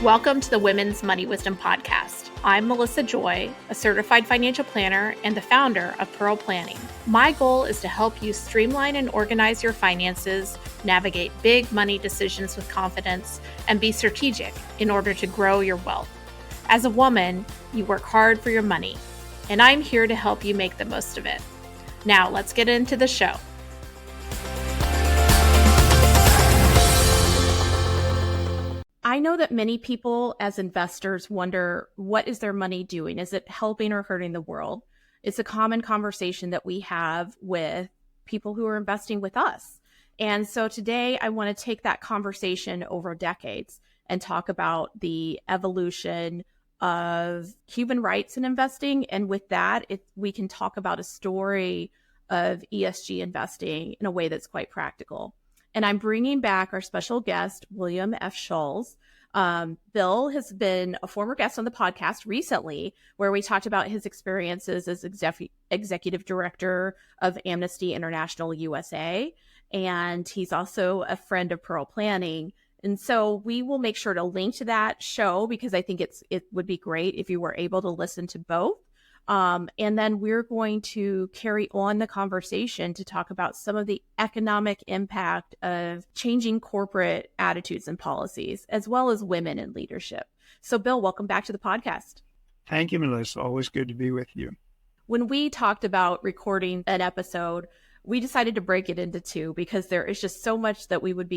Welcome to the Women's Money Wisdom Podcast. I'm Melissa Joy, a certified financial planner and the founder of Pearl Planning. My goal is to help you streamline and organize your finances, navigate big money decisions with confidence, and be strategic in order to grow your wealth. As a woman, you work hard for your money, and I'm here to help you make the most of it. Now, let's get into the show. I know that many people as investors wonder, what is their money doing? Is it helping or hurting the world? It's a common conversation that we have with people who are investing with us. And so today I want to take that conversation over decades and talk about the evolution of human rights in investing. And with that, we can talk about a story of ESG investing in a way that's quite practical. And I'm bringing back our special guest, William F. Schulz. Bill has been a former guest on the podcast recently, where we talked about his experiences as executive director of Amnesty International USA. And he's also a friend of Pearl Planning. And so we will make sure to link to that show because I think it would be great if you were able to listen to both. And then we're going to carry on the conversation to talk about some of the economic impact of changing corporate attitudes and policies, as well as women in leadership. So, Bill, welcome back to the podcast. Thank you, Melissa. Always good to be with you. When we talked about recording an episode, we decided to break it into two because there is just so much that we would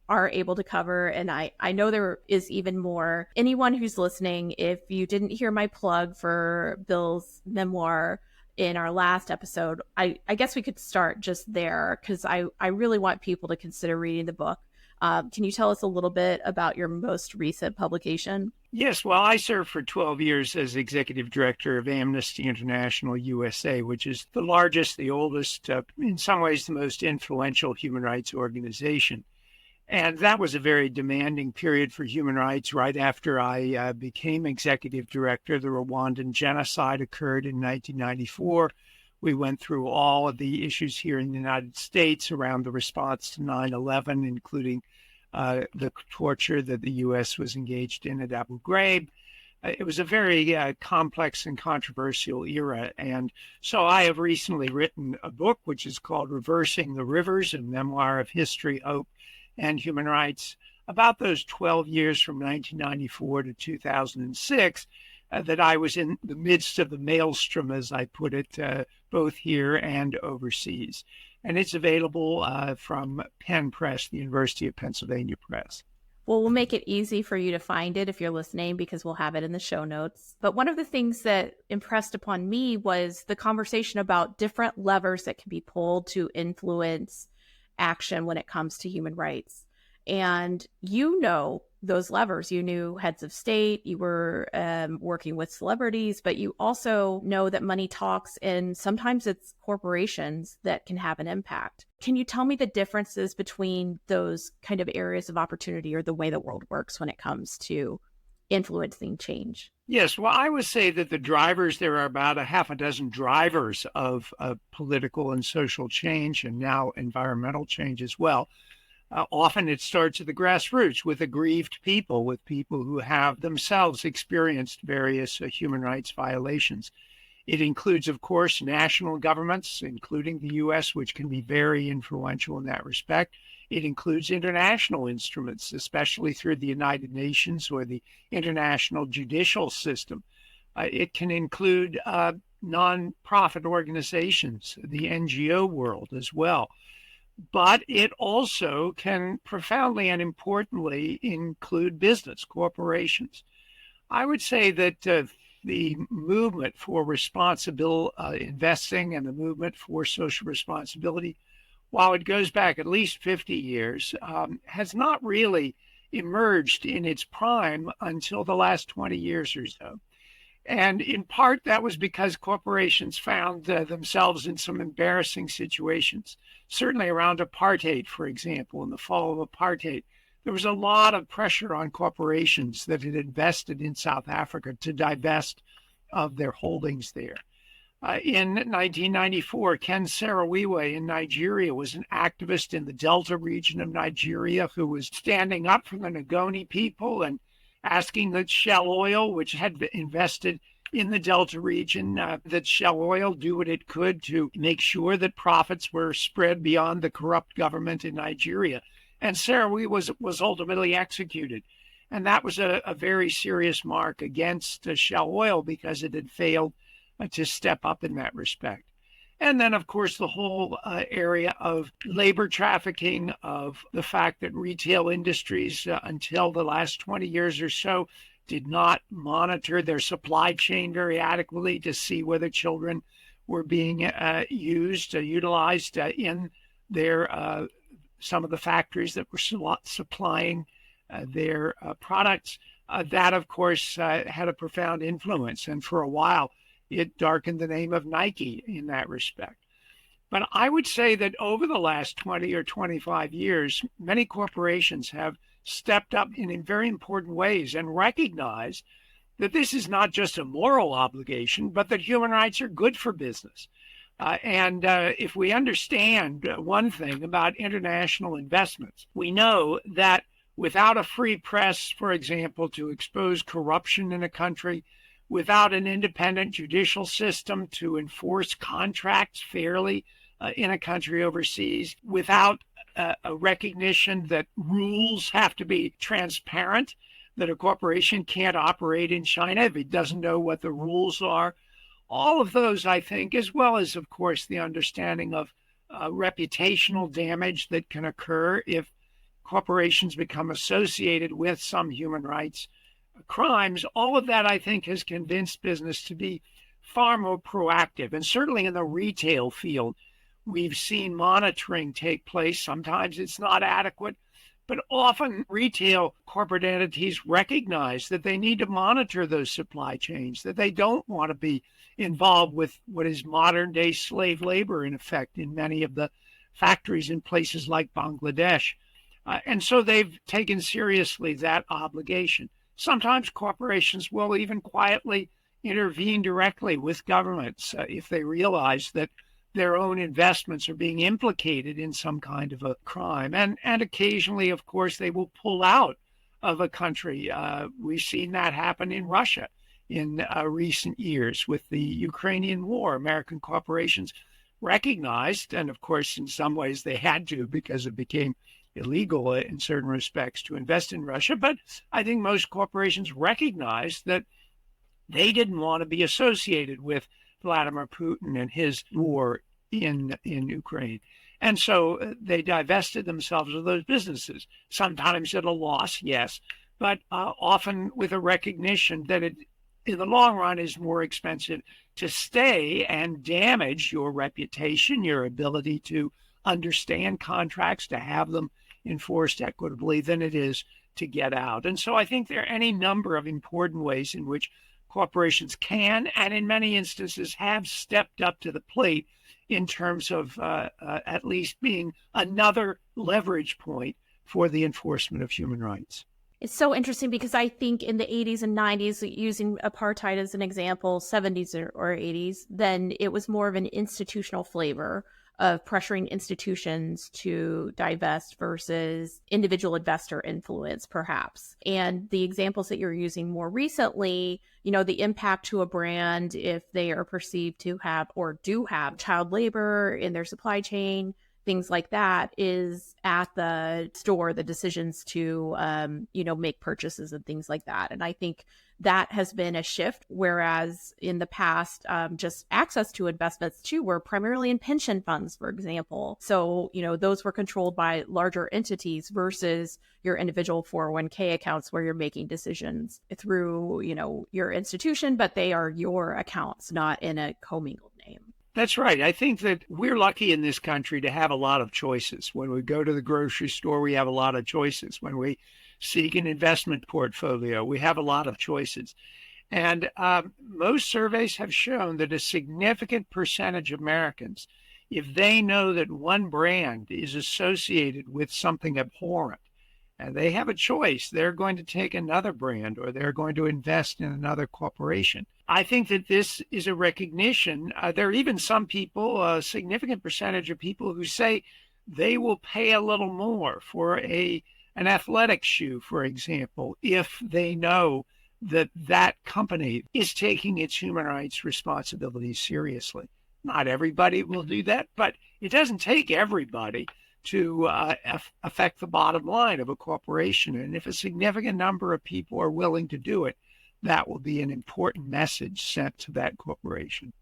are able to cover. And I know there is even more. Anyone who's listening, if you didn't hear my plug for Bill's memoir in our last episode, I guess we could start just there because I really want people to consider reading the book. Can you tell us a little bit about your most recent publication? Yes, well, I served for 12 years as executive director of Amnesty International USA, which is the largest, the oldest, in some ways the most influential human rights organization. And that was a very demanding period for human rights. Right after I became executive director, the Rwandan genocide occurred in 1994. We went through all of the issues here in the United States around the response to 9/11, including the torture that the U.S. was engaged in at Abu Ghraib. It was a very complex and controversial era. And so I have recently written a book which is called Reversing the Rivers, a memoir of history, hope, and human rights, about those 12 years from 1994 to 2006. That I was in the midst of the maelstrom, as I put it, both here and overseas. And it's available from Penn Press, the University of Pennsylvania Press. Well, we'll make it easy for you to find it if you're listening because we'll have it in the show notes. But one of the things that impressed upon me was the conversation about different levers that can be pulled to influence action when it comes to human rights. And those levers. You knew heads of state, you were working with celebrities, but you also know that money talks, and sometimes it's corporations that can have an impact. Can you tell me the differences between those kind of areas of opportunity or the way the world works when it comes to influencing change? Yes, well, I would say that there are about a half a dozen drivers of political and social change and now environmental change as well. Often it starts at the grassroots with aggrieved people, with people who have themselves experienced various human rights violations. It includes, of course, national governments, including the U.S., which can be very influential in that respect. It includes international instruments, especially through the United Nations or the international judicial system. It can include nonprofit organizations, the NGO world as well. But it also can profoundly and importantly include business, corporations. I would say that the movement for responsible investing and the movement for social responsibility, while it goes back at least 50 years, has not really emerged in its prime until the last 20 years or so. And in part, that was because corporations found themselves in some embarrassing situations, certainly around apartheid, for example, in the fall of apartheid. There was a lot of pressure on corporations that had invested in South Africa to divest of their holdings there. In 1994, Ken Saro-Wiwa in Nigeria was an activist in the Delta region of Nigeria who was standing up for the Ngoni people and asking that Shell Oil, which had invested in the Delta region, that Shell Oil do what it could to make sure that profits were spread beyond the corrupt government in Nigeria. And Sarawi was ultimately executed. And that was a very serious mark against Shell Oil because it had failed to step up in that respect. And then, of course, the whole area of labor trafficking, of the fact that retail industries, until the last 20 years or so, did not monitor their supply chain very adequately to see whether children were being utilized in their some of the factories that were supplying their products. That, of course, had a profound influence. And for a while, it darkened the name of Nike in that respect. But I would say that over the last 20 or 25 years, many corporations have stepped up in very important ways and recognized that this is not just a moral obligation, but that human rights are good for business. And if we understand one thing about international investments, we know that without a free press, for example, to expose corruption in a country, without an independent judicial system to enforce contracts fairly in a country overseas, without a recognition that rules have to be transparent, that a corporation can't operate in China if it doesn't know what the rules are. All of those, I think, as well as, of course, the understanding of reputational damage that can occur if corporations become associated with some human rights crimes, all of that, I think, has convinced business to be far more proactive. And certainly in the retail field, we've seen monitoring take place. Sometimes it's not adequate, but often retail corporate entities recognize that they need to monitor those supply chains, that they don't want to be involved with what is modern day slave labor, in effect, in many of the factories in places like Bangladesh. And so they've taken seriously that obligation. Sometimes corporations will even quietly intervene directly with governments if they realize that their own investments are being implicated in some kind of a crime. And occasionally, of course, they will pull out of a country. We've seen that happen in Russia in recent years with the Ukrainian war. American corporations recognized, and of course, in some ways they had to because it became illegal in certain respects to invest in Russia. But I think most corporations recognized that they didn't want to be associated with Vladimir Putin and his war in Ukraine. And so they divested themselves of those businesses, sometimes at a loss, yes, but often with a recognition that it, in the long run, is more expensive to stay and damage your reputation, your ability to understand contracts, to have them enforced equitably, than it is to get out. And so I think there are any number of important ways in which corporations can, and in many instances have, stepped up to the plate in terms of at least being another leverage point for the enforcement of human rights. It's so interesting because I think in the 80s and 90s, using apartheid as an example, 70s or 80s, then it was more of an institutional flavor of pressuring institutions to divest versus individual investor influence, perhaps. And the examples that you're using more recently, you know, the impact to a brand if they are perceived to have or do have child labor in their supply chain, things like that, is at the store, the decisions to, make purchases and things like that. And I think that has been a shift, whereas in the past, just access to investments too were primarily in pension funds, for example. So, those were controlled by larger entities versus your individual 401k accounts where you're making decisions through, your institution, but they are your accounts, not in a commingled name. That's right. I think that we're lucky in this country to have a lot of choices. When we go to the grocery store, we have a lot of choices. When we seek an investment portfolio, we have a lot of choices. And most surveys have shown that a significant percentage of Americans, if they know that one brand is associated with something abhorrent, and they have a choice, they're going to take another brand or they're going to invest in another corporation. I think that this is a recognition. There are even some people, a significant percentage of people, who say they will pay a little more for a an athletic shoe, for example, if they know that that company is taking its human rights responsibilities seriously. Not everybody will do that, but it doesn't take everybody to affect the bottom line of a corporation. And if a significant number of people are willing to do it, that will be an important message sent to that corporation.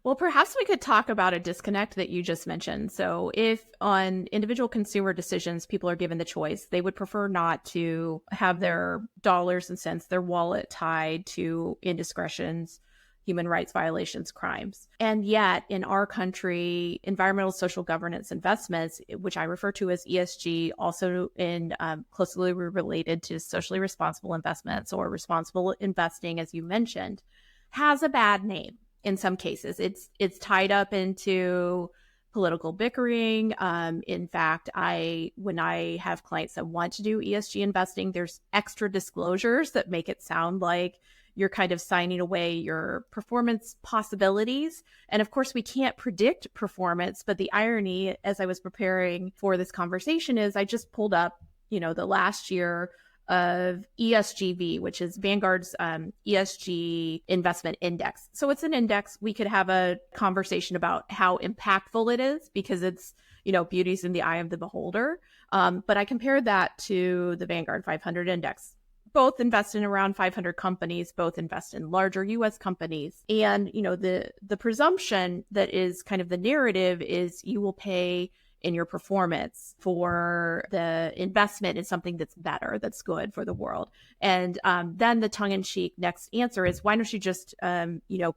Well, perhaps we could talk about a disconnect that you just mentioned. So if on individual consumer decisions, people are given the choice, they would prefer not to have their dollars and cents, their wallet tied to indiscretions, human rights violations, crimes. And yet in our country, environmental social governance investments, which I refer to as ESG, also in closely related to socially responsible investments or responsible investing, as you mentioned, has a bad name. In some cases, it's tied up into political bickering. In fact, when I have clients that want to do ESG investing, there's extra disclosures that make it sound like you're kind of signing away your performance possibilities. And of course, we can't predict performance. But the irony, as I was preparing for this conversation, is I just pulled up, the last year of ESGV, which is Vanguard's ESG investment index. So it's an index. We could have a conversation about how impactful it is because it's, beauty's in the eye of the beholder. But I compared that to the Vanguard 500 index. Both invest in around 500 companies, both invest in larger US companies. And, the presumption that is kind of the narrative is you will pay in your performance for the investment in something that's better, that's good for the world. And then the tongue-in-cheek next answer is, why don't you just,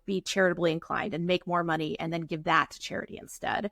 be charitably inclined and make more money and then give that to charity instead,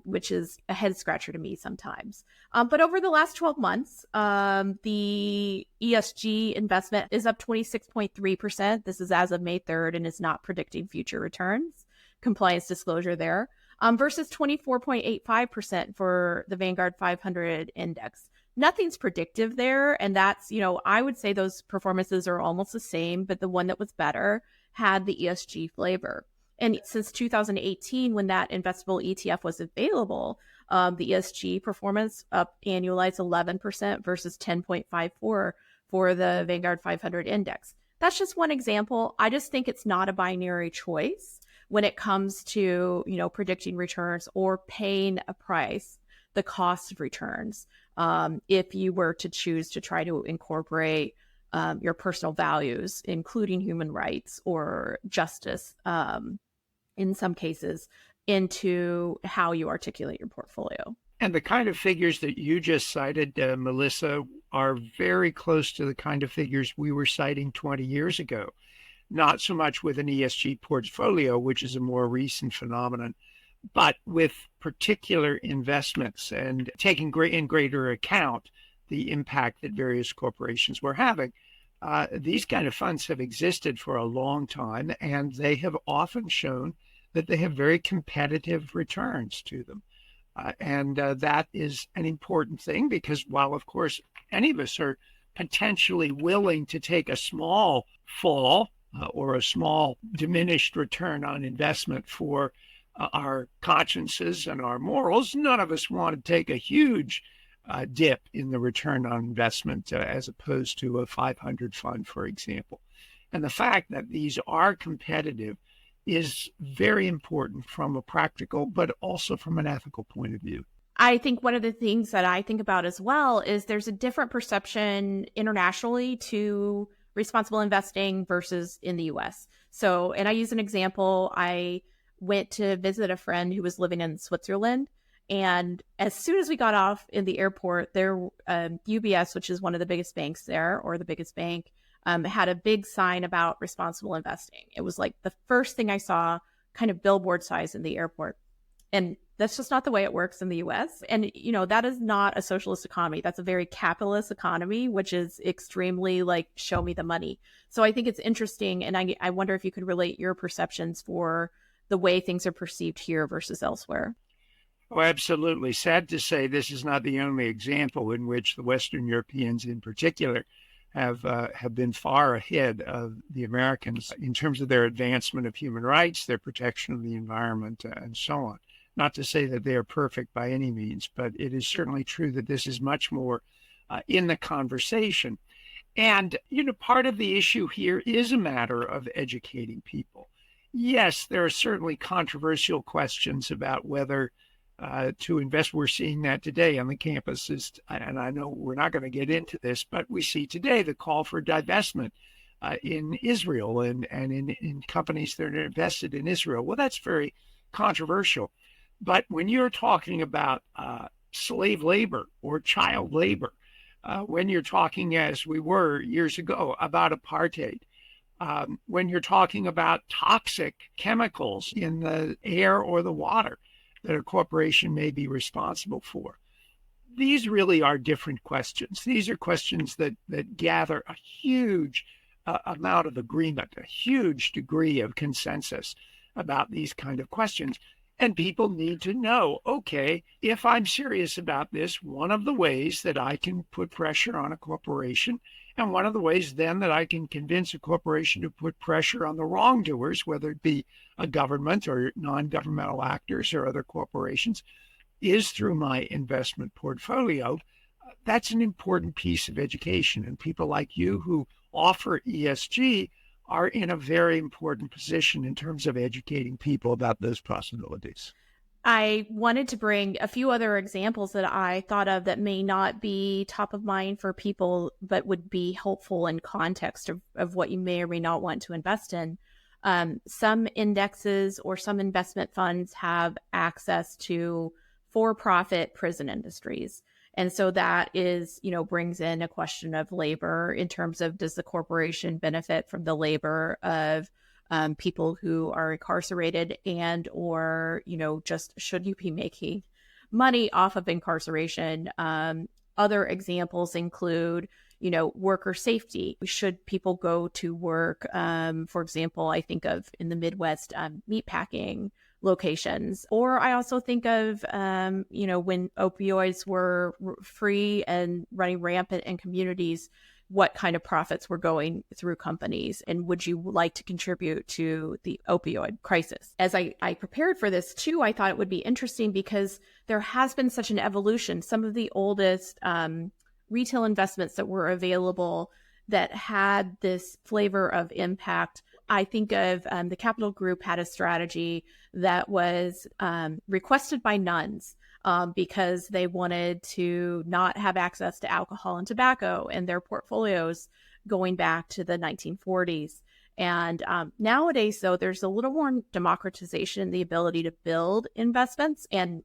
which is a head scratcher to me sometimes. But over the last 12 months, the ESG investment is up 26.3%. This is as of May 3rd and is not predicting future returns. Compliance disclosure there. Versus 24.85% for the Vanguard 500 index. Nothing's predictive there. And that's, I would say those performances are almost the same, but the one that was better had the ESG flavor. And since 2018, when that investable ETF was available, the ESG performance up annualized 11% versus 10.54 for the Vanguard 500 index. That's just one example. I just think it's not a binary choice when it comes to, predicting returns or paying a price, the cost of returns, if you were to choose to try to incorporate your personal values, including human rights or justice, in some cases, into how you articulate your portfolio. And the kind of figures that you just cited, Melissa, are very close to the kind of figures we were citing 20 years ago. Not so much with an ESG portfolio, which is a more recent phenomenon, but with particular investments and taking in greater account the impact that various corporations were having. These kind of funds have existed for a long time, and they have often shown that they have very competitive returns to them. And that is an important thing because while, of course, any of us are potentially willing to take a small fall or a small diminished return on investment for our consciences and our morals, none of us want to take a huge dip in the return on investment as opposed to a 500 fund, for example. And the fact that these are competitive is very important from a practical, but also from an ethical point of view. I think one of the things that I think about as well is there's a different perception internationally to responsible investing versus in the US. So, and I use an example. I went to visit a friend who was living in Switzerland. And as soon as we got off in the airport, there, UBS, which is one of the biggest banks there, or the biggest bank, had a big sign about responsible investing. It was like the first thing I saw, kind of billboard size in the airport. And that's just not the way it works in the US. And, that is not a socialist economy. That's a very capitalist economy, which is extremely like, show me the money. So I think it's interesting. And I wonder if you could relate your perceptions for the way things are perceived here versus elsewhere. Oh, absolutely. Sad to say this is not the only example in which the Western Europeans in particular have been far ahead of the Americans in terms of their advancement of human rights, their protection of the environment, and so on. Not to say that they are perfect by any means, but it is certainly true that this is much more in the conversation. And, part of the issue here is a matter of educating people. Yes, there are certainly controversial questions about whether to invest. We're seeing that today on the campuses. And I know we're not going to get into this, but we see today the call for divestment in Israel and in companies that are invested in Israel. Well, that's very controversial. But when you're talking about slave labor or child labor, when you're talking, as we were years ago, about apartheid, when you're talking about toxic chemicals in the air or the water that a corporation may be responsible for, these really are different questions. These are questions that gather a huge amount of agreement, a huge degree of consensus about these kind of questions. And people need to know, okay, if I'm serious about this, one of the ways that I can put pressure on a corporation, and one of the ways then that I can convince a corporation to put pressure on the wrongdoers, whether it be a government or non-governmental actors or other corporations, is through my investment portfolio. That's an important piece of education. And people like you who offer ESG are in a very important position in terms of educating people about those possibilities. I wanted to bring a few other examples that I thought of that may not be top of mind for people, but would be helpful in context of what you may or may not want to invest in. Some indexes or some investment funds have access to for-profit prison industries. And so that is, brings in a question of labor in terms of, does the corporation benefit from the labor of people who are incarcerated, and or, just should you be making money off of incarceration? Other examples include, worker safety. Should people go to work? For example, I think of in the Midwest, meatpacking locations. Or I also think of, when opioids were free and running rampant in communities, what kind of profits were going through companies, and would you like to contribute to the opioid crisis? As I prepared for this too, I thought it would be interesting because there has been such an evolution. Some of the oldest retail investments that were available that had this flavor of impact, I think of the Capital Group had a strategy that was requested by nuns because they wanted to not have access to alcohol and tobacco in their portfolios going back to the 1940s. And nowadays, though, there's a little more democratization in the ability to build investments. And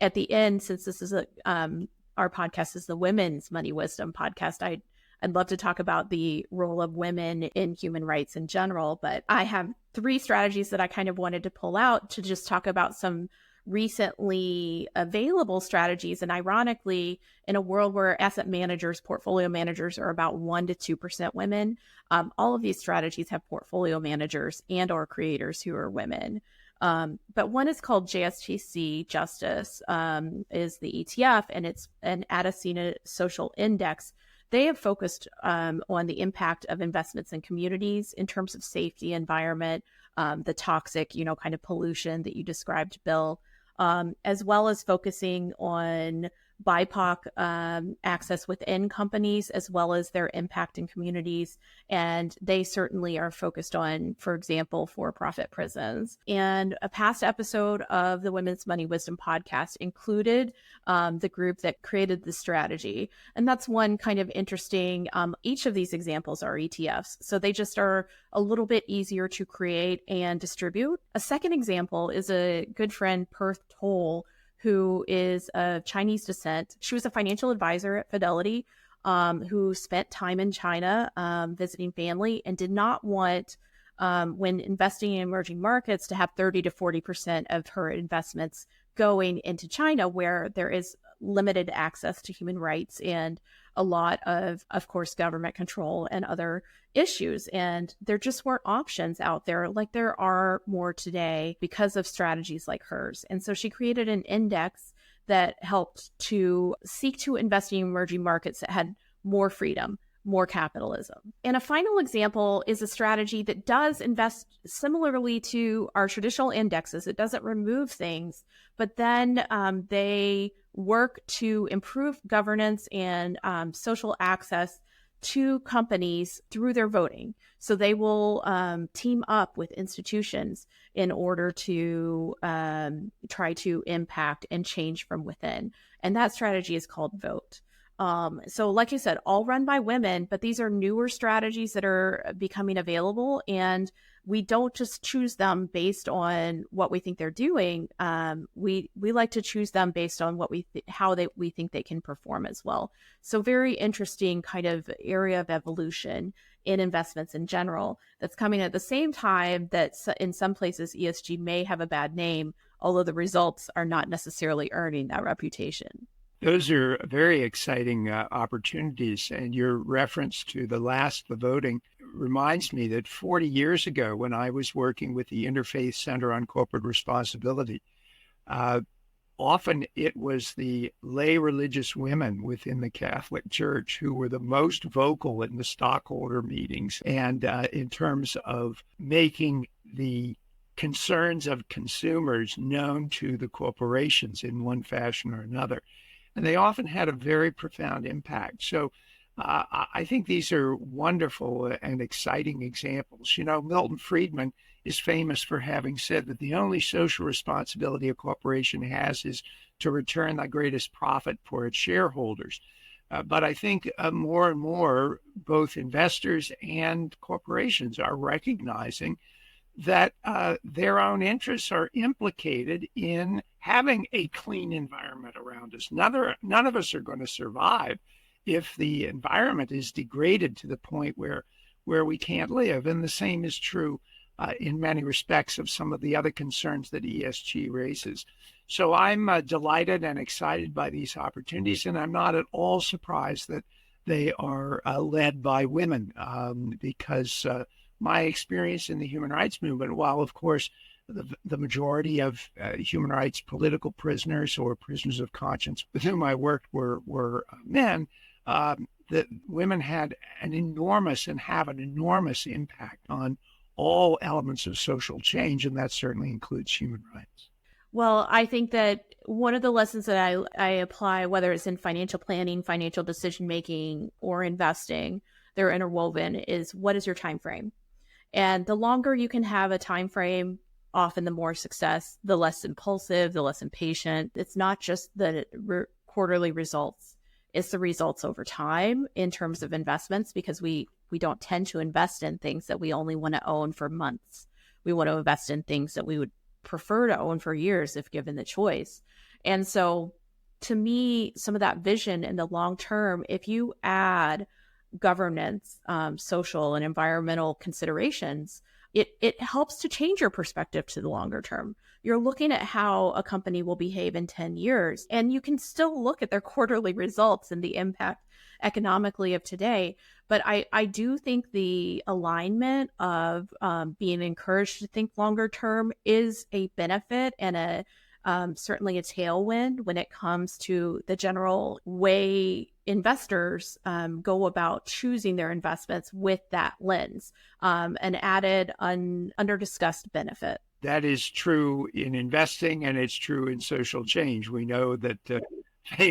at the end, since this is our podcast is the Women's Money Wisdom podcast, I'd love to talk about the role of women in human rights in general, but I have 3 strategies that I kind of wanted to pull out to just talk about some recently available strategies. And ironically, in a world where asset managers, portfolio managers are about 1% to 2% women, all of these strategies have portfolio managers and or creators who are women. But one is called JSTC Justice, is the ETF, and it's an Adesina social index. They have focused on the impact of investments in communities in terms of safety, environment, the toxic, kind of pollution that you described, Bill, as well as focusing on BIPOC access within companies, as well as their impact in communities. And they certainly are focused on, for example, for-profit prisons. And a past episode of the Women's Money Wisdom podcast included the group that created the strategy. And that's one kind of interesting, each of these examples are ETFs. So they just are a little bit easier to create and distribute. A second example is a good friend, Perth Toll, who is of Chinese descent. She was a financial advisor at Fidelity, who spent time in China visiting family and did not want, when investing in emerging markets, to have 30 to 40% of her investments going into China, where there is limited access to human rights and a lot of course, government control and other issues. And there just weren't options out there like there are more today because of strategies like hers. And so she created an index that helped to seek to invest in emerging markets that had more freedom, more capitalism. And a final example is a strategy that does invest similarly to our traditional indexes. It doesn't remove things, but then they work to improve governance and social access to companies through their voting. So they will team up with institutions in order to try to impact and change from within. And that strategy is called Vote. So like I said, all run by women, but these are newer strategies that are becoming available, and we don't just choose them based on what we think they're doing. We like to choose them based on what we think they can perform as well. So very interesting kind of area of evolution in investments in general that's coming at the same time that in some places ESG may have a bad name, although the results are not necessarily earning that reputation. Those are very exciting opportunities. And your reference to the voting reminds me that 40 years ago, when I was working with the Interfaith Center on Corporate Responsibility, often it was the lay religious women within the Catholic Church who were the most vocal in the stockholder meetings and in terms of making the concerns of consumers known to the corporations in one fashion or another. And they often had a very profound impact. So I think these are wonderful and exciting examples. You know, Milton Friedman is famous for having said that the only social responsibility a corporation has is to return the greatest profit for its shareholders. But I think more and more, both investors and corporations are recognizing that their own interests are implicated in having a clean environment around us. None of us are going to survive if the environment is degraded to the point where we can't live. And the same is true in many respects of some of the other concerns that ESG raises. So I'm delighted and excited by these opportunities, and I'm not at all surprised that they are led by women because my experience in the human rights movement, while of course the majority of human rights political prisoners or prisoners of conscience with whom I worked were men, that women had an enormous and have an enormous impact on all elements of social change, and that certainly includes human rights. Well, I think that one of the lessons that I apply, whether it's in financial planning, financial decision making, or investing, they're interwoven, is what is your time frame? And the longer you can have a time frame, often the more success, the less impulsive, the less impatient. It's not just the quarterly results. It's the results over time in terms of investments, because we don't tend to invest in things that we only want to own for months. We want to invest in things that we would prefer to own for years if given the choice. And so to me, some of that vision in the long term, if you add governance, social and environmental considerations, it helps to change your perspective to the longer term. You're looking at how a company will behave in 10 years, and you can still look at their quarterly results and the impact economically of today. But I do think the alignment of being encouraged to think longer term is a benefit and certainly a tailwind when it comes to the general way investors go about choosing their investments with that lens, an added under-discussed benefit. That is true in investing, and it's true in social change. We know that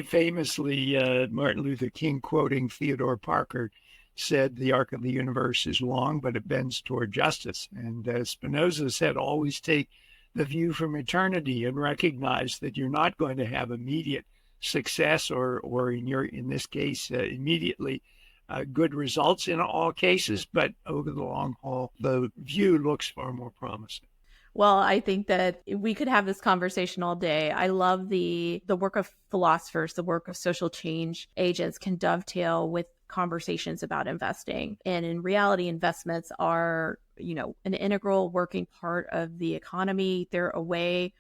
famously, Martin Luther King, quoting Theodore Parker, said, "The arc of the universe is long, but it bends toward justice." And Spinoza said, always take the view from eternity and recognize that you're not going to have immediate success or in this case, immediately good results in all cases, but over the long haul, the view looks far more promising. Well, I think that we could have this conversation all day. I love the work of philosophers, the work of social change agents can dovetail with conversations about investing. And in reality, investments are, an integral working part of the economy. They're a way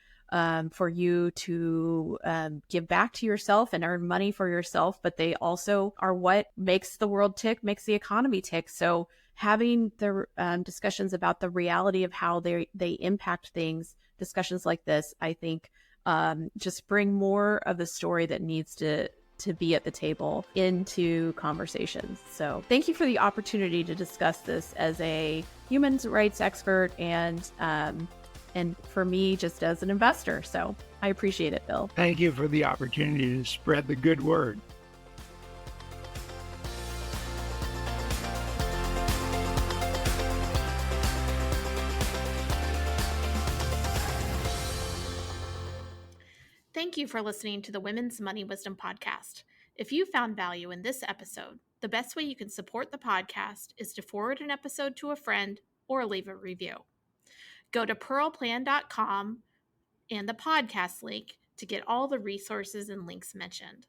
for you to give back to yourself and earn money for yourself, but they also are what makes the world tick, makes the economy tick. So having the discussions about the reality of how they impact things, discussions like this, I think just bring more of the story that needs to to be at the table into conversations. So thank you for the opportunity to discuss this as a human rights expert and for me just as an investor. So I appreciate it, Bill. Thank you for the opportunity to spread the good word. Thank you for listening to the Women's Money Wisdom Podcast. If you found value in this episode, the best way you can support the podcast is to forward an episode to a friend or leave a review. Go to pearlplan.com and the podcast link to get all the resources and links mentioned.